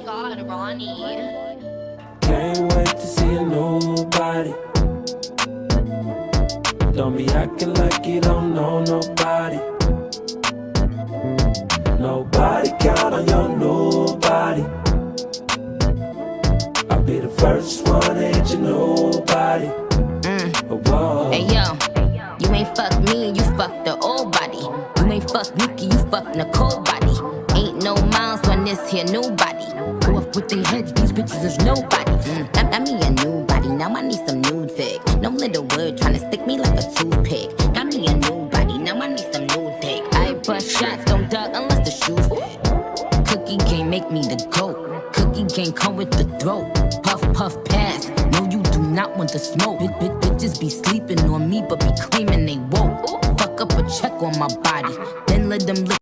God, Ronnie. Can't wait to see a new body. Don't be acting like you don't know nobody. Nobody count on your new body. I'll be the first one to hit your new body. Whoa. Hey yo, you ain't fuck me, you fuck the old body. You ain't fuck Nikki, you fuck Nicole body. Ain't no miles on this here new body. Go up with their heads, these bitches is nobody. Got me a new body, now I need some new dick. No little word tryna stick me like a toothpick. Got me a new body, now I need some new dick. I bust shots, don't duck unless the shoes fit. Cookie can't make me the GOAT. Cookie can't come with the throat. Puff, puff, pass. No, you do not want to smoke. Bitches be sleeping on me, but be claiming they woke. Fuck up a check on my body, then let them lick.